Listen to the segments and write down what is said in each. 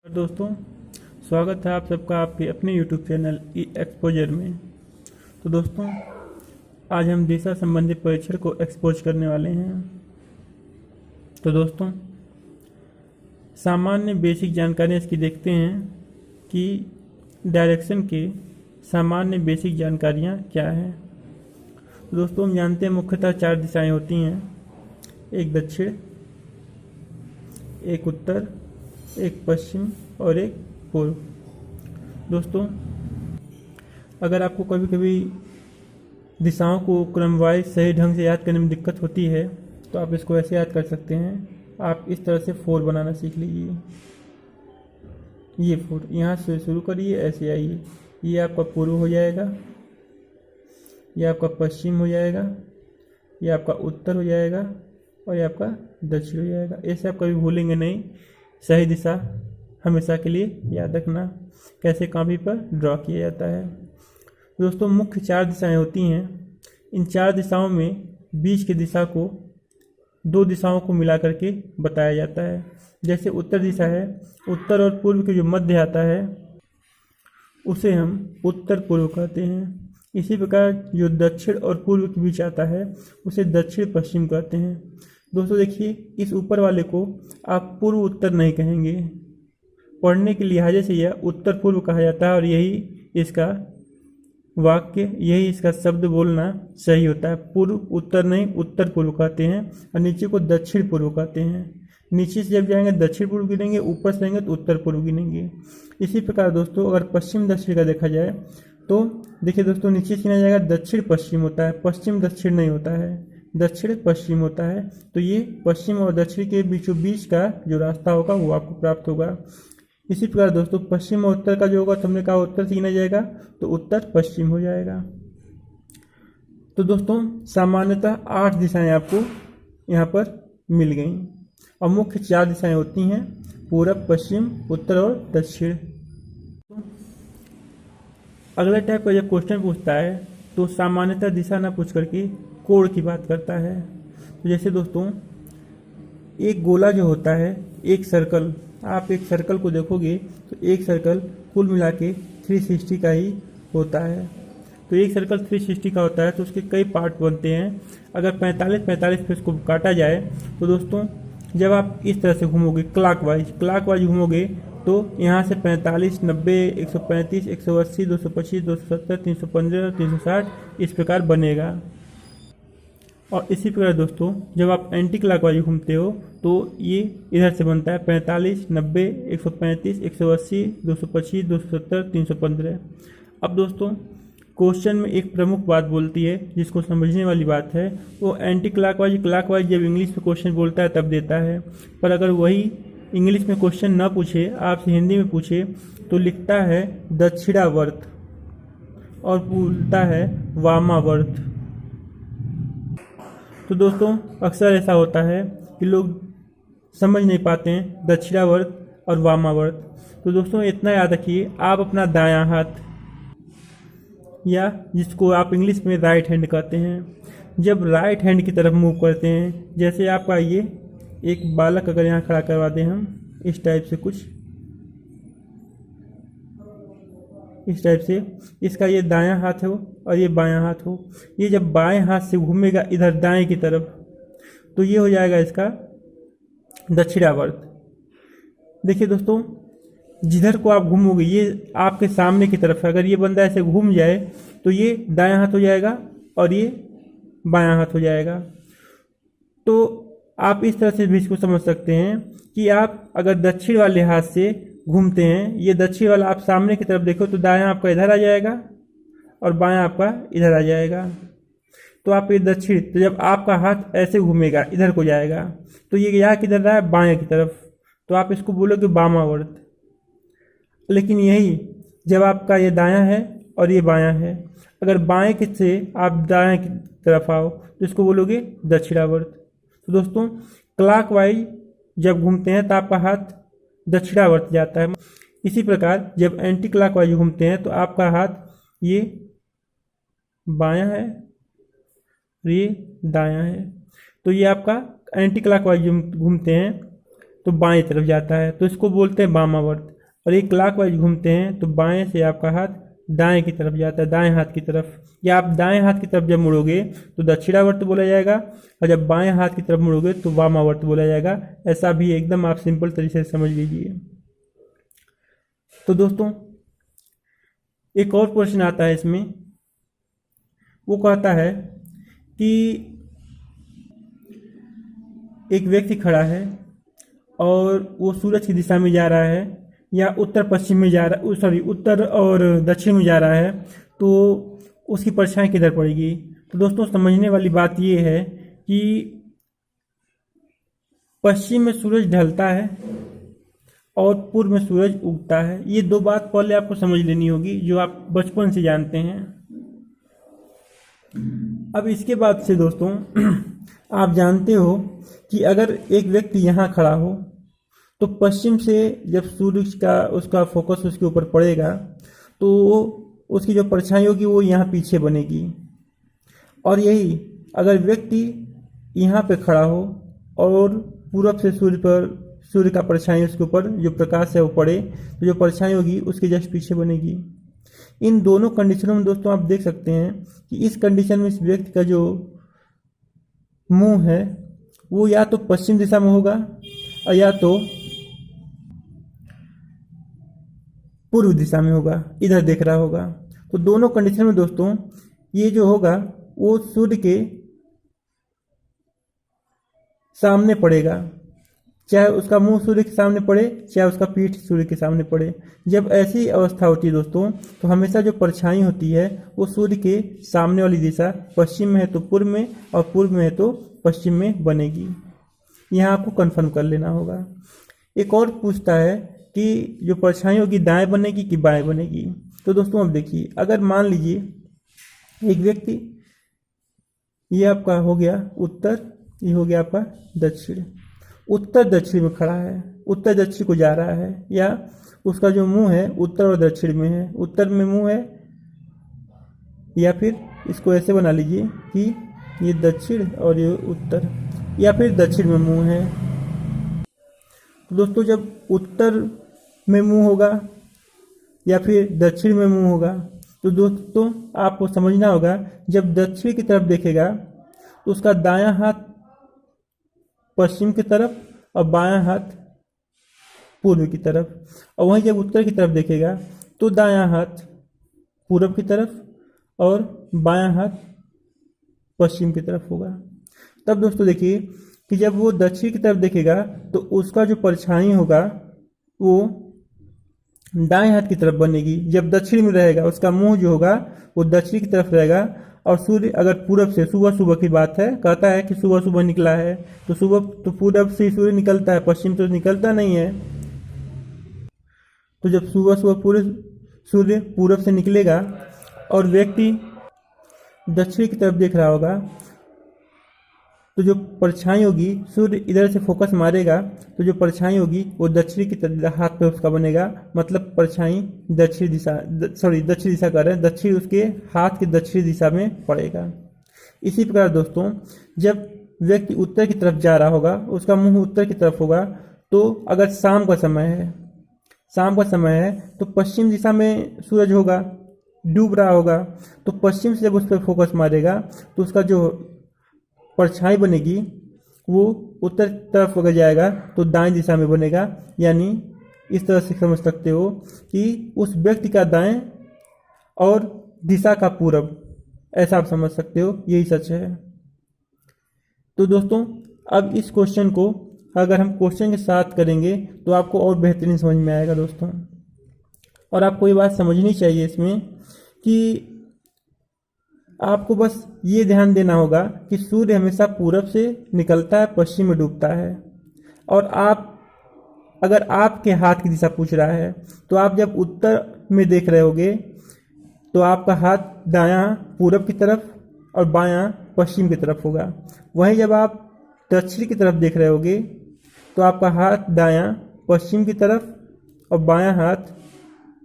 दोस्तों, स्वागत है आप सबका आपके अपने YouTube चैनल ई एक्सपोजर में। तो दोस्तों, आज हम दिशा संबंधी परीक्षण को एक्सपोज करने वाले हैं। तो दोस्तों, सामान्य बेसिक जानकारी इसकी देखते हैं कि डायरेक्शन के सामान्य बेसिक जानकारियाँ क्या हैं। तो दोस्तों, हम जानते हैं मुख्यतः 4 दिशाएं होती हैं, एक दक्षिण, एक उत्तर, एक पश्चिम और एक पूर्व। दोस्तों, अगर आपको कभी कभी दिशाओं को क्रमवाइज सही ढंग से याद करने में दिक्कत होती है तो आप इसको ऐसे याद कर सकते हैं। आप इस तरह से 4 बनाना सीख लीजिए। ये 4 यहाँ से शुरू करिए, ऐसे आइए। ये आपका पूर्व हो जाएगा, ये आपका पश्चिम हो जाएगा, ये आपका उत्तर हो जाएगा और ये आपका दक्षिण हो जाएगा। ऐसे आप कभी भूलेंगे नहीं। सही दिशा हमेशा के लिए याद रखना कैसे कॉपी पर ड्रॉ किया जाता है। दोस्तों, मुख्य 4 दिशाएं होती हैं। इन 4 दिशाओं में बीच की दिशा को 2 दिशाओं को मिला करके बताया जाता है। जैसे उत्तर दिशा है, उत्तर और पूर्व के जो मध्य आता है उसे हम उत्तर पूर्व कहते हैं। इसी प्रकार जो दक्षिण और पूर्व के बीच आता है उसे दक्षिण पश्चिम कहते हैं। दोस्तों देखिए, इस ऊपर वाले को आप पूर्व उत्तर नहीं कहेंगे। पढ़ने के लिहाजे से यह उत्तर पूर्व कहा जाता है और यही इसका वाक्य, यही इसका शब्द बोलना सही होता है। पूर्व उत्तर नहीं, उत्तर पूर्व कहते हैं और नीचे को दक्षिण पूर्व कहते हैं। नीचे से जब जाएंगे दक्षिण पूर्व गिनेंगे, ऊपर से जाएंगे तो उत्तर पूर्व गिनेंगे। इसी प्रकार दोस्तों, अगर पश्चिम दक्षिण का देखा जाए तो देखिए दोस्तों, नीचे से गिना जाएगा दक्षिण पश्चिम होता है, पश्चिम दक्षिण नहीं होता है, दक्षिण पश्चिम होता है। तो ये पश्चिम और दक्षिण के बीचों बीच का जो रास्ता होगा वो आपको प्राप्त होगा। इसी प्रकार दोस्तों, पश्चिम और उत्तर का जो होगा तो हमने कहा उत्तर से गिना जाएगा तो उत्तर पश्चिम हो जाएगा। तो दोस्तों, सामान्यतः 8 दिशाएं आपको यहाँ पर मिल गई और मुख्य 4 दिशाएं होती हैं, पूरब, पश्चिम, उत्तर और दक्षिण। अगला टाइप का जब क्वेश्चन पूछता है तो सामान्यतः दिशा ना पूछ करके कोण की बात करता है। तो जैसे दोस्तों, एक गोला जो होता है, एक सर्कल, आप एक सर्कल को देखोगे तो एक सर्कल कुल मिला के 360 का ही होता है। तो एक सर्कल 360 का होता है तो उसके कई पार्ट बनते हैं। अगर 45 पे उसको काटा जाए तो दोस्तों, जब आप इस तरह से घूमोगे क्लॉकवाइज घूमोगे तो यहाँ से 45, 90, 135, 180, 225, 270, 315, 360 इस प्रकार बनेगा। और इसी प्रकार दोस्तों, जब आप एंटी क्लॉकवाइज घूमते हो तो ये इधर से बनता है 45, 90, 135, 180, 225, 270, 315। अब दोस्तों, क्वेश्चन में एक प्रमुख बात बोलती है जिसको समझने वाली बात है, वो एंटी क्लॉकवाइज जब इंग्लिश में क्वेश्चन बोलता है तब देता है। पर अगर वही इंग्लिश में क्वेश्चन ना पूछे, आपसे हिंदी में पूछे तो लिखता है दक्षिणावर्त और बोलता है वामावर्त। तो दोस्तों, अक्सर ऐसा होता है कि लोग समझ नहीं पाते हैं दक्षिणावर्त और वामावर्त। तो दोस्तों, इतना याद रखिए, आप अपना दायां हाथ, या जिसको आप इंग्लिश में राइट हैंड कहते हैं, जब राइट हैंड की तरफ मूव करते हैं, जैसे आपका ये एक बालक अगर यहाँ खड़ा करवा दें हम इस टाइप से, कुछ इस टाइप से, इसका ये दायां हाथ हो और ये बायां हाथ हो। ये जब बाएं हाथ से घूमेगा इधर दाएं की तरफ तो ये हो जाएगा इसका दक्षिणावर्त। देखिए दोस्तों, जिधर को आप घूमोगे ये आपके सामने की तरफ है। अगर ये बंदा ऐसे घूम जाए तो ये दायां हाथ हो जाएगा और ये बायां हाथ हो जाएगा। तो आप इस तरह से भी इसको समझ सकते हैं कि आप अगर दक्षिण वाले हाथ से घूमते हैं, ये दक्षिण वाला आप सामने की तरफ देखो तो दायां आपका इधर आ जाएगा और बायां आपका इधर आ जाएगा। तो आप ये दक्षिण, तो जब आपका हाथ ऐसे घूमेगा इधर को जाएगा तो ये यहाँ किधर रहा है, बाएं की तरफ, तो आप इसको बोलोगे वामावर्त। लेकिन यही जब आपका ये दायां है और ये बायां है, अगर बाएं की से आप दाएं की तरफ आओ तो इसको बोलोगे दक्षिणावर्त। तो दोस्तों, क्लॉकवाइज जब घूमते हैं तो आपका हाथ दक्षिणावर्त जाता है। इसी प्रकार जब एंटी क्लॉकवाइज घूमते हैं तो आपका हाथ ये बायां है और ये दायां है। तो ये आपका एंटी क्लॉकवाइज घूमते हैं तो बाएं तरफ जाता है, तो इसको बोलते हैं वामावर्त। और ये क्लॉकवाइज घूमते हैं तो बाएं से आपका हाथ दाएं की तरफ जाता है, दाएं हाथ की तरफ, या आप दाएं हाथ की तरफ जब मुड़ोगे तो दक्षिणावर्त बोला जाएगा, और जब बाएं हाथ की तरफ मुड़ोगे तो वामावर्त बोला जाएगा। ऐसा भी एकदम आप सिंपल तरीके से समझ लीजिए। तो दोस्तों एक और क्वेश्चन आता है इसमें, वो कहता है कि एक व्यक्ति खड़ा है और वो सूरज की दिशा में जा रहा है या उत्तर पश्चिम में जा रहा, सॉरी उत्तर और दक्षिण में जा रहा है, तो उसकी परछाई किधर पड़ेगी। तो दोस्तों समझने वाली बात ये है कि पश्चिम में सूरज ढलता है और पूर्व में सूरज उगता है। ये दो बात पहले आपको समझ लेनी होगी जो आप बचपन से जानते हैं। अब इसके बाद से दोस्तों आप जानते हो कि अगर एक व्यक्ति यहाँ खड़ा हो तो पश्चिम से जब सूरज का उसका फोकस उसके ऊपर पड़ेगा तो उसकी जो परछाई होगी वो यहाँ पीछे बनेगी। और यही अगर व्यक्ति यहाँ पे खड़ा हो और पूरब से सूर्य का परछाई उसके ऊपर जो प्रकाश है वो पड़े तो जो परछाई होगी उसके जस्ट पीछे बनेगी। इन दोनों कंडीशनों में दोस्तों आप देख सकते हैं कि इस कंडीशन में इस व्यक्ति का जो मुंह है वो या तो पश्चिम दिशा में होगा और या तो पूर्व दिशा में होगा, इधर देख रहा होगा। तो दोनों कंडीशन में दोस्तों ये जो होगा वो सूर्य के सामने पड़ेगा, चाहे उसका मुंह सूर्य के सामने पड़े चाहे उसका पीठ सूर्य के सामने पड़े। जब ऐसी अवस्था होती है दोस्तों तो हमेशा जो परछाई होती है वो सूर्य के सामने वाली दिशा, पश्चिम में है तो पूर्व में और पूर्व में है तो पश्चिम में बनेगी। यहाँ आपको कंफर्म कर लेना होगा। एक और पूछता है कि जो परछाई होगी दाएं बनेगी कि बाएं बनेगी। तो दोस्तों अब देखिए, अगर मान लीजिए एक व्यक्ति, ये आपका हो गया उत्तर, ये हो गया आपका दक्षिण, उत्तर दक्षिण में खड़ा है, उत्तर दक्षिण को जा रहा है, या उसका जो मुंह है उत्तर और दक्षिण में है, उत्तर में मुंह है, या फिर इसको ऐसे बना लीजिए कि ये दक्षिण और ये उत्तर, या फिर दक्षिण में मुंह है। तो दोस्तों जब उत्तर में मुंह होगा या फिर दक्षिण में मुंह होगा तो दोस्तों आपको समझना होगा जब दक्षिण की तरफ देखेगा तो उसका दायां हाथ पश्चिम की तरफ और बायां हाथ पूर्व की तरफ, और वहीं जब उत्तर की तरफ देखेगा तो दायां हाथ पूर्व की तरफ और बायां हाथ पश्चिम की तरफ होगा। तब दोस्तों देखिए कि जब वो दक्षिण की तरफ देखेगा तो उसका जो परछाई होगा वो दाएं हाथ की तरफ बनेगी। जब दक्षिण में रहेगा उसका मुंह जो होगा वो दक्षिण की तरफ रहेगा, और सूर्य अगर पूरब से, सुबह सुबह की बात है, कहता है कि सुबह सुबह निकला है तो सुबह तो पूरब से सूर्य निकलता है, पश्चिम तो निकलता नहीं है। तो जब सुबह सुबह पूरे सूर्य पूरब से निकलेगा और व्यक्ति दक्षिण की तरफ देख रहा होगा तो जो परछाई होगी, सूर्य इधर से फोकस मारेगा तो जो परछाई होगी वो दक्षिण की तरफ हाथ पे उसका बनेगा, मतलब परछाई दक्षिण दिशा, दक्षिण दिशा कर रहे हैं, दक्षिण उसके हाथ की दक्षिण दिशा में पड़ेगा। इसी प्रकार दोस्तों जब व्यक्ति उत्तर की तरफ जा रहा होगा, उसका मुंह उत्तर की तरफ होगा, तो अगर शाम का समय है तो पश्चिम दिशा में सूरज होगा, डूब रहा होगा, तो पश्चिम से जब उस पर फोकस मारेगा तो उसका जो परछाई बनेगी वो उत्तर तरफ अगर जाएगा तो दाएं दिशा में बनेगा। यानी इस तरह से समझ सकते हो कि उस व्यक्ति का दाएं और दिशा का पूरब, ऐसा आप समझ सकते हो, यही सच है। तो दोस्तों अब इस क्वेश्चन को अगर हम क्वेश्चन के साथ करेंगे तो आपको और बेहतरीन समझ में आएगा दोस्तों। और आपको ये बात समझनी चाहिए इसमें कि आपको बस ये ध्यान देना होगा कि सूर्य हमेशा पूरब से निकलता है, पश्चिम में डूबता है। और अगर आपके हाथ की दिशा पूछ रहा है तो आप जब उत्तर में देख रहे होगे तो आपका हाथ दायां पूरब की तरफ और बायां पश्चिम की तरफ होगा। वहीं जब आप दक्षिण की तरफ देख रहे होगे तो आपका हाथ दायां पश्चिम की तरफ और बायां हाथ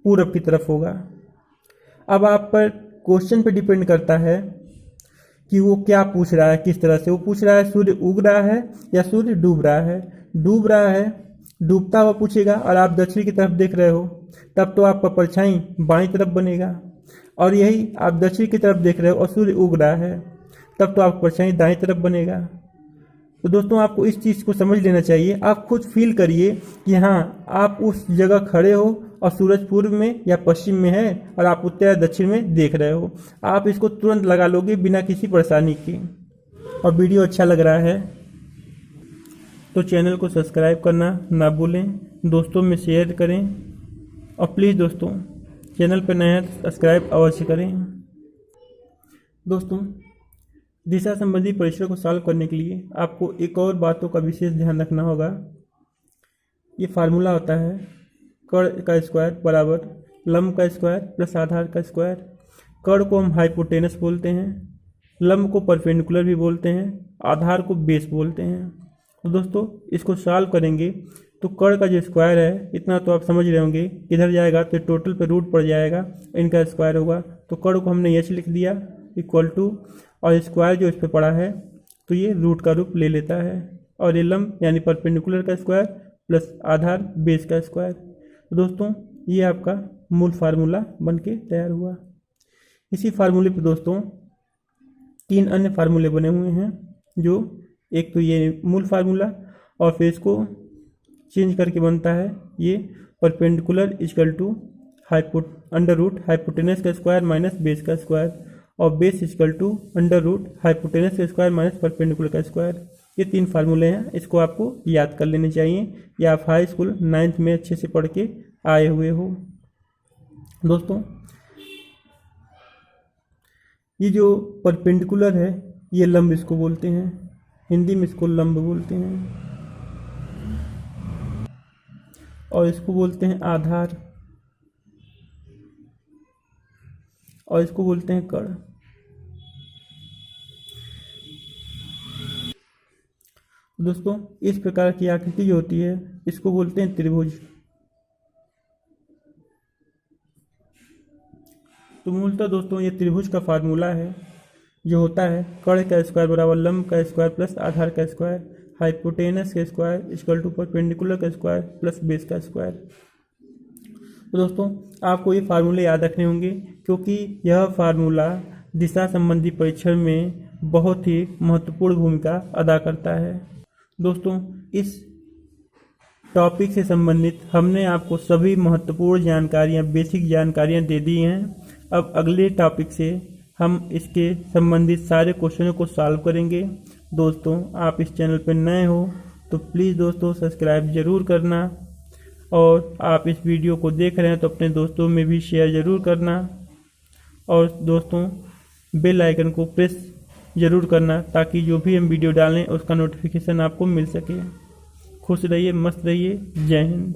पूरब की तरफ होगा। अब आप पर क्वेश्चन पे डिपेंड करता है कि वो क्या पूछ रहा है, किस तरह से वो पूछ रहा है, सूर्य उग रहा है या सूर्य डूब रहा है। डूब रहा है डूबता हुआ पूछेगा और आप दक्षिण की तरफ देख रहे हो, तब तो आपका परछाई बाईं तरफ बनेगा। और यही आप दक्षिण की तरफ देख रहे हो और सूर्य उग रहा है, तब तो आपका परछाई दाईं तरफ बनेगा। तो दोस्तों आपको इस चीज़ को समझ लेना चाहिए। आप खुद फील करिए कि हाँ आप उस जगह खड़े हो और सूरज पूर्व में या पश्चिम में है और आप उत्तर या दक्षिण में देख रहे हो। आप इसको तुरंत लगा लोगे बिना किसी परेशानी के। और वीडियो अच्छा लग रहा है तो चैनल को सब्सक्राइब करना ना भूलें, दोस्तों में शेयर करें और प्लीज़ दोस्तों चैनल पर नए हैं तो सब्सक्राइब अवश्य करें। दोस्तों दिशा संबंधी परीक्षणों को सॉल्व करने के लिए आपको एक और बातों का विशेष ध्यान रखना होगा। ये फार्मूला होता है कर्ण का स्क्वायर बराबर लंब का स्क्वायर प्लस आधार का स्क्वायर। कर्ण को हम हाइपोटेनस बोलते हैं, लंब को परपेंडिकुलर भी बोलते हैं, आधार को बेस बोलते हैं। तो दोस्तों इसको सॉल्व करेंगे तो कर्ण का जो स्क्वायर है, इतना तो आप समझ रहे होंगे, इधर जाएगा तो टोटल पे रूट पड़ जाएगा, इनका स्क्वायर होगा। तो कर्ण को हमने एच लिख दिया इक्वल टू, और स्क्वायर जो इस पे पड़ा है तो ये रूट का रूप ले लेता है। और ये लंब यानी परपेंडिकुलर का स्क्वायर प्लस आधार बेस का स्क्वायर। तो दोस्तों ये आपका मूल फार्मूला बन के तैयार हुआ। इसी फार्मूले पे दोस्तों 3 अन्य फार्मूले बने हुए हैं, जो एक तो ये मूल फार्मूला और फिर इसको चेंज करके बनता है ये perpendicular equal to under root hypotenuse का स्क्वायर माइनस बेस का स्क्वायर, और base equal to under root hypotenuse का स्क्वायर माइनस परपेंडिकुलर का स्क्वायर। ये 3 फार्मूले हैं, इसको आपको याद कर लेने चाहिए या आप हाई स्कूल 9th में अच्छे से पढ़ के आए हुए हो। दोस्तों ये जो परपेंडिकुलर है ये लंब इसको बोलते हैं, हिंदी में इसको लंब बोलते हैं, और इसको बोलते हैं आधार, और इसको बोलते हैं कर्ण। दोस्तों इस प्रकार की आकृति जो होती है इसको बोलते हैं त्रिभुज। तो मूलतः दोस्तों ये त्रिभुज का फार्मूला है, जो होता है कर्ण का स्क्वायर बराबर लंब का स्क्वायर प्लस आधार का स्क्वायर, हाइपोटेनस का स्क्वायर इक्वल टू परपेंडिकुलर का स्क्वायर प्लस बेस का स्क्वायर। तो दोस्तों आपको ये फार्मूले याद रखने होंगे, क्योंकि यह फार्मूला दिशा संबंधी परीक्षण में बहुत ही महत्वपूर्ण भूमिका अदा करता है। दोस्तों इस टॉपिक से संबंधित हमने आपको सभी महत्वपूर्ण जानकारियाँ, बेसिक जानकारियाँ दे दी हैं। अब अगले टॉपिक से हम इसके संबंधित सारे क्वेश्चनों को सॉल्व करेंगे। दोस्तों आप इस चैनल पर नए हो तो प्लीज़ दोस्तों सब्सक्राइब ज़रूर करना, और आप इस वीडियो को देख रहे हैं तो अपने दोस्तों में भी शेयर ज़रूर करना, और दोस्तों बेल आइकन को प्रेस ज़रूर करना ताकि जो भी हम वीडियो डालें उसका नोटिफिकेशन आपको मिल सके। खुश रहिए, मस्त रहिए, जय हिंद।